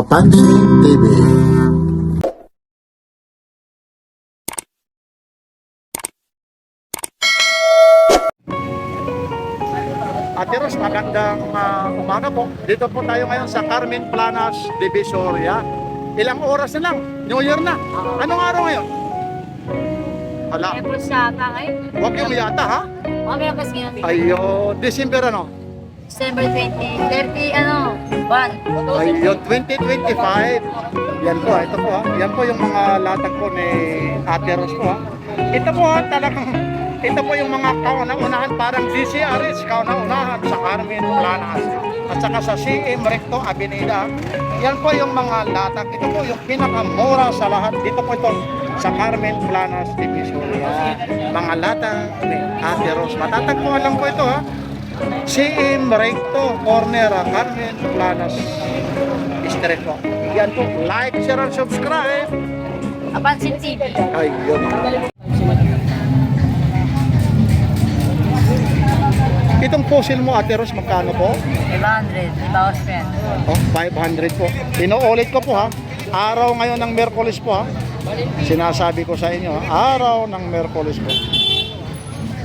Papansin TV. Ate Ros, magandang umaga po. Dito po tayo ngayon sa Carmen Planas, Divisoria. Ilang oras na lang, New Year na. Anong araw ngayon? Hala, Siyempre siya ka ngayon. huwag yung yata ha. Okay lang kasi ngayon. Ayun, December ano? December 20, 30, 1. Ayun, 2025. Yan po, ito po ha. Yan po yung mga latag po ni Ate Ros po ha. Ito po ha, talagang, ito po yung mga kauna-unahan, parang DCRH, kauna-unahan sa Carmen Planas. At saka sa CM Recto Avenida. Yan po yung mga latag. Ito po yung pinakamura sa lahat. Dito po ito sa Carmen Planas, Divisoria. Mga latag ni Ate Ros. Matatagpuan lang po ito ha. CM Recto Corner, Carmen Planas Street po. Yan po, like, share, and subscribe. Papansin TV. Ayun. Itong fossil mo, Ate Ros, magkano po? 500, ibawas pa yan. Oh, 500 po. Inuulit ko po ha. Araw ngayon ng Merkulis po ha. Sinasabi ko sa inyo ha. Araw ng Merkulis po.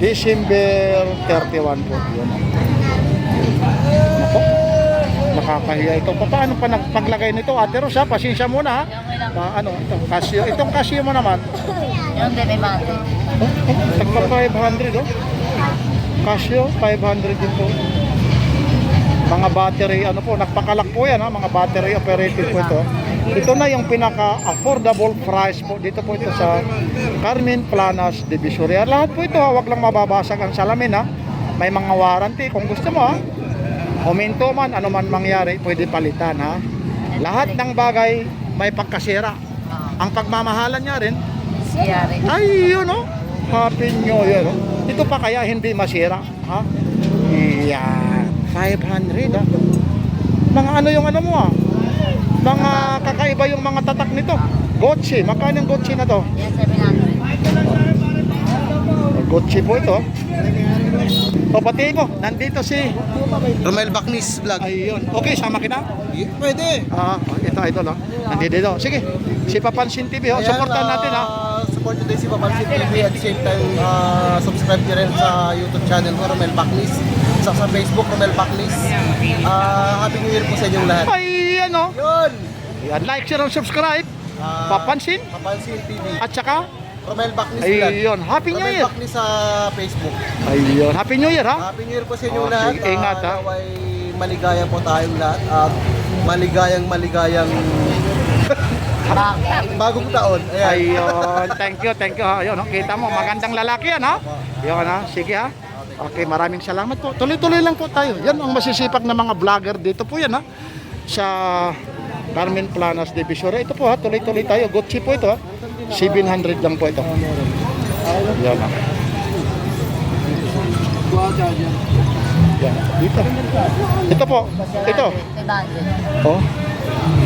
December 31 po. Yun. Ako, nakakahiya ito. Paano pa nagpaglagay nito, Ate Ros ha? Pasensya muna ha. Okay lang. Ano, itong Casio. Itong Casio mo naman. Yung din, 500. Tagpa 500 oh. Casio, 500 din po. Mga battery, ano po, nagpakalak po yan ha. Mga battery operated po ito. Ito na yung pinaka-affordable price po. Dito po ito sa Carmen Planas, Divisoria. Lahat po ito ha, wag lang mababasag ang salamin ha. May mga warranty kung gusto mo ha. Huminto man, ano man mangyari, pwede palitan ha. Lahat ng bagay may pagkasira. Ang pagmamahalan niya rin, Siyari. ay yun oh. Happy New Year oh. Ito pa kaya hindi masira ha. Iyan, 500 ha. Mga ano yung ano mo ha. Mga kakaiba yung mga tatak nito. Gucci, magkano yung Gucci na to? Yan, 700. Gucci po ito. O pati mo, nandito si Romel Bacnis Vlog. ayun. Okay, sama kita? Pwede. Ito idol oh. Nandito dito. Sige, si Papansin TV oh. Supportan natin ha. Support nyo din si Papansin TV at the same time subscribe nyo rin sa YouTube channel ko, Romel Bacnis. Sa Facebook, Romel Bacnis. Happy New Year po sa inyong lahat. Ay, ano? Yun! Yan, like, share, and subscribe. Papansin. Papansin TV. At saka, Romel Bacnis Vlog. ayun, Happy New Romel Year. Bacnis sa Facebook. Ayun, Happy New Year ha. Happy New Year po sa inyong Oh, lahat. sige, ingat, ha. Naway maligaya po tayong lahat. At maligayang bagong taon. Ayan. Ayun, thank you ha. Ayun, oh, kita mo, magandang lalaki yan ha. Ayun ha, sige ha. Okay, maraming salamat po. Tuloy-tuloy lang po tayo. Yan ang masisipag na mga vlogger dito po yan ha. Sa Carmen Planas, Divisoria. Ito po ha, tuloy-tuloy tayo. Gucci po ito ha. 700 lang po ito. Yan ha. Yan, dito. Ito po, ito. 500. Oh.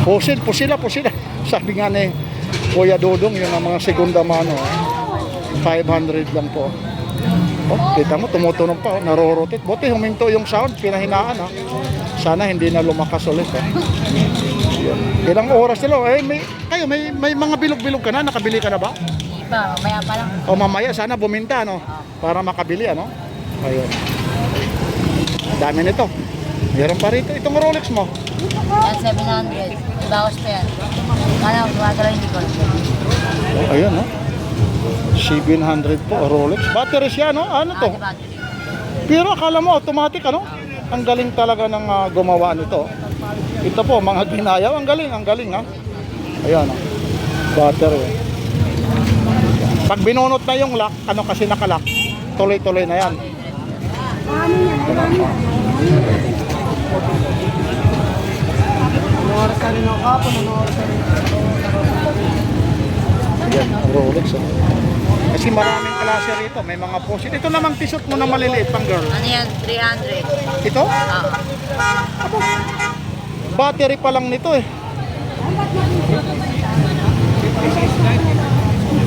Pusila. Sabi nga ni Kuya Dodong, yung mga segunda mano. 500 lang po. Oh, kita mo, tumutunog pa, oh, narorotate. Buti huminto yung sound, pinahinaan ha. Sana hindi na lumakas ulit. Yun. Ilang oras nila, may mga bilog-bilog ka na, nakabili ka na ba? Iba, mamaya pa lang. O mamaya, sana buminta, no? Para makabili, ano? Ayun. Dami nito. Meron pa rito, itong Rolex mo. Yan, 700. Ibawas pa yan. Kala ko, gumagalaw hindi ko. Oh, ayun, no? 700 po, Rolex. Battery siya, no? Ano to? Battery. Pero akala mo automatic ano? Ang galing talaga ng gumawa nito. Ito po mga ginayaw, ang galing ha. Ayan oh. Battery. Pag binunot na yung lock, ano kasi nakalock, tuloy-tuloy na yan. Ayan, Rolex oh. Kasi maraming klase rito, may mga posit. Ito namang t-shirt mo na maliliit pang girl. Ano yan? 300. Ito? Oo. Battery pa lang nito eh.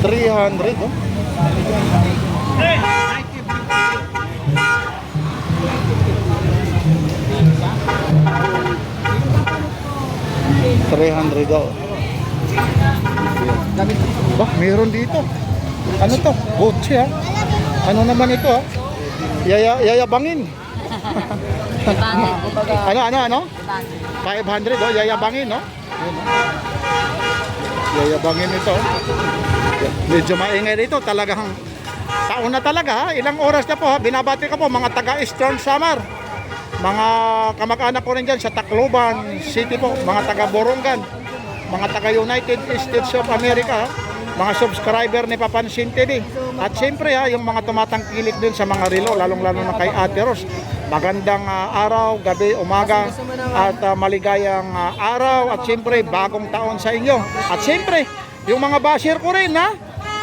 300 oh. 300 daw. Bah, meron dito. Ano to? Gucci ha? Ano naman ito ha? Yayabangin. Ano? 500 oh, yayabangin no? Yun, oh. Yayabangin ito. Medyo maingay dito, talagang taon na talaga ha? Ilang oras na po ha? Binabati ko po mga taga Eastern Samar. Mga kamag-anak ko rin dyan sa Tacloban City po, mga taga Borongan, mga taga United States of America, mga subscriber ni Papansin TV. At siyempre ha, yung mga tumatangkilik din sa mga relo, lalong-lalo na kay Ate Ros. Magandang araw, gabi, umaga, at maligayang araw, at siyempre bagong taon sa inyo. At siyempre, yung mga basher ko rin ha,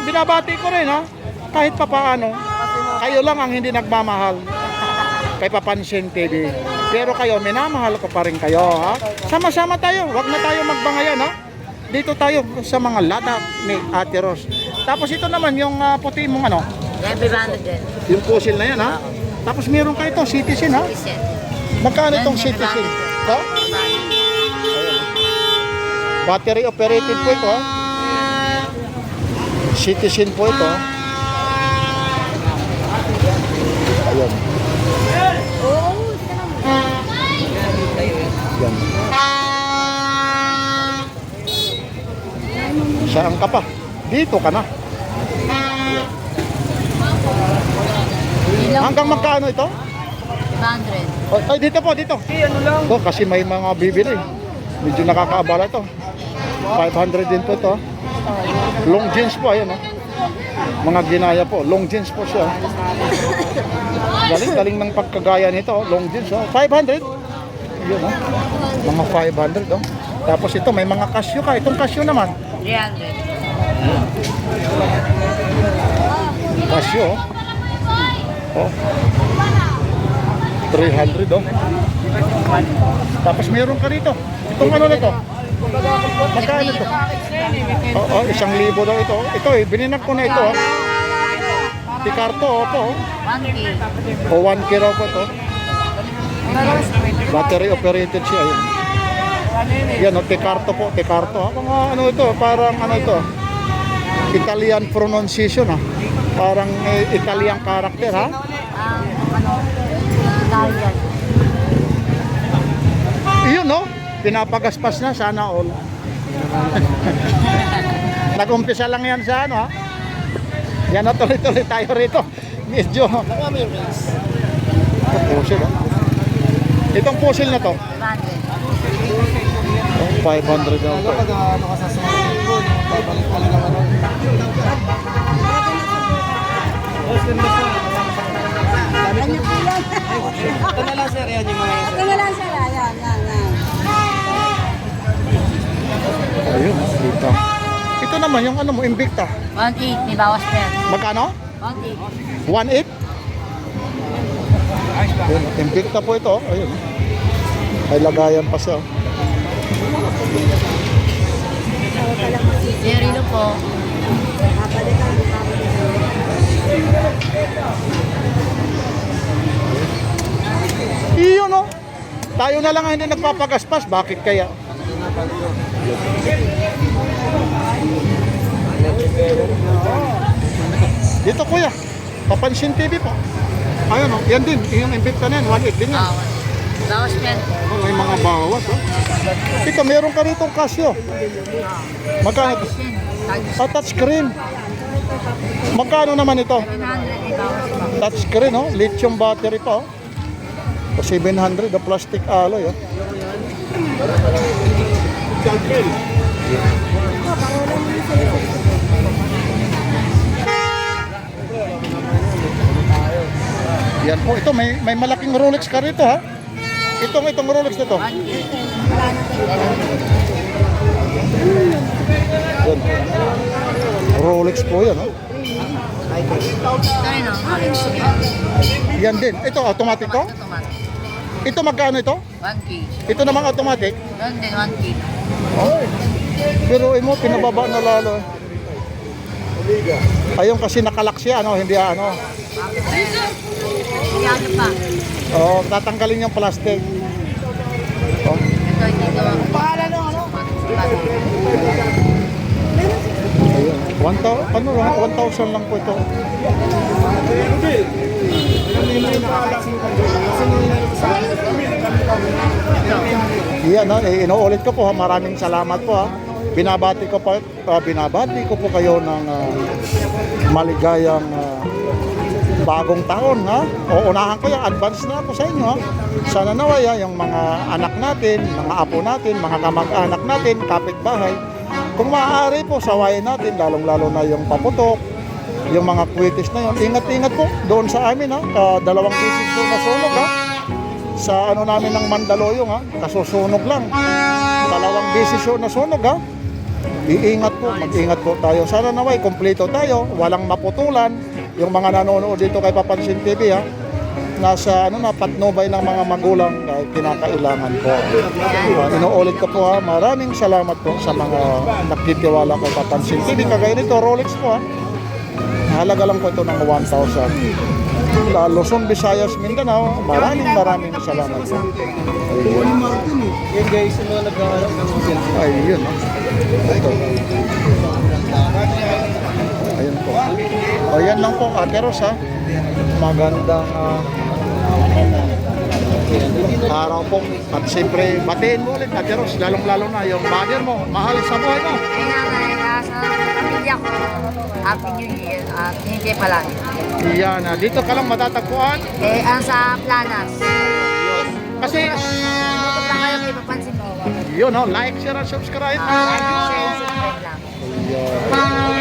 binabati ko rin ha, kahit papaano, kayo lang ang hindi nagmamahal kay Papansin TV. Pero kayo, minamahal ko pa rin kayo ha. Sama-sama tayo, wag na tayo magbangayan ha. Dito tayo sa mga ladap ni Ate Ros. Tapos ito naman yung puti mong ano, Yan, 500 din. yung pusil na yan ha. Tapos meron kayo ito, Citizen ha. Reset. Magkano itong Citizen? Ito? Battery operated po ito ha. Citizen po ito. Ayan. Yan. Saan ka pa? Dito ka na. Hanggang magkano ito? 500. Ay, dito po, dito. Ito, kasi may mga bibili. Medyo nakakaabala ito. 500 din po ito. Long jeans po, ayan. Mga ginaya po. Long jeans po siya. Galing ng pagkagaya nito. Long jeans. 500. Yun, mga 500. Tapos ito, may mga Casio ka. Itong Casio naman. 300. Casio. Oh. 300 oh. Tapos meron ka rito. Itong ano na to? Magkano to? Oo, 1,000 daw ito. Ito bininag ko na ito. Picarto, opo. 1K. O 1K raw po ito. Battery operated siya. Yan. Yan o, Picarto po. Picarto. Mga ano ito, parang ano ito. Italian pronunciation ha. Parang Italian character ha. Italian. Iyon no, pinapagaspas na, sana all. Nag-umpisa lang yan sa ano ha. Yan na, tuloy-tuloy tayo rito. Medyo pusil ha. Itong pusil na to 500. 500 daw to. Ano ka sa smartphone, babalik ka lang naman. Ito na lang sir, yan yung mga Ito na lang sir, ayan, yan. Ayun, dito. Ito naman yung ano mo, Invicta. 1.8, may bawas pa yan. Magkano? 1.8. 1.8? Ayun, Invicta po ito. Ayun. May lagayan pa siya. Zerilo po. Iyon no. Tayo na lang ang hindi nagpapagaspas. Bakit kaya? Dito kuya. Papansin TV po. Ayun oh. Yan din. Yung Invicta na yan. 1.8 din yan. Bawas pa yan. Oh, may mga bawas oh. Ito meron ka rito Casio. Magkano ito? Touchscreen. Magkano naman ito? 700, may bawas pa. Touchscreen oh. Lithium battery pa oh. 700 the plastic alloy oh. Yan po ito may malaking Rolex ka rito ha. Itong Rolex na to. Yan. Rolex po yan ha. Ito rin o, Alex. Yan din. Ito automatic to? Automatic. Ito magkano ito? 1K. Ito namang automatic. Doon din, 1K. Pero mo pinababa na lalo. Ayun kasi nakalak siya ano, hindi ano. Hindi ano pa. Oh, tatanggalin yung plastic. Oh. Ito, hindi gawa. Pangalan ng ano? Ayun. 1,000 lang po ito. Yan, inuulit ko po ha. Maraming salamat po ha. Binabati ko po kayo ng maligayang bagong taon ha. Uunahan ko yung advance na ako sa inyo ha. Sana naway ha, yung mga anak natin, mga apo natin, mga kamag-anak natin, kapitbahay, kung maaari po sawayin natin, lalong-lalo na yung paputok, yung mga kwitis na yun. Ingat-ingat po doon sa amin ha. 2 beses doon nasunog ha. Sa ano namin ng Mandaluyong ha, kasusunog lang. 2 beses yun nasunog ha. Iingat po, mag-ingat po tayo. Sana naway, kompleto tayo, walang maputulan. Yung mga nanonood dito kay Papansin TV ha, nasa patnubay ng mga magulang kahit kinakailangan po. Inuulit ko po ha, maraming salamat po sa mga nagtitiwala kay Papansin TV. Kagaya nito, Rolex po ha. Halaga lang po ito ng 1,000. Luzon, Visayas, Mindanao, maraming salamat po. Yan guys, yung mga nagkaharap ng cellphone. Ayun ha. Ito. Ayun po. O yan lang po, Ate Ros ha. Magandang araw po. At siyempre, batiin mo ulit, Ate Ros, lalong-lalo na yung mother mo, mahal sa buhay mo. Sa pamilya ko, Happy New Year at hindi pa lang. Yan, dito ka lang matatagpuan. Ang sa Planas. Kasi, YouTube lang kayo kay Papansin mo. yun like, share, and subscribe. Share, subscribe lang. Yan.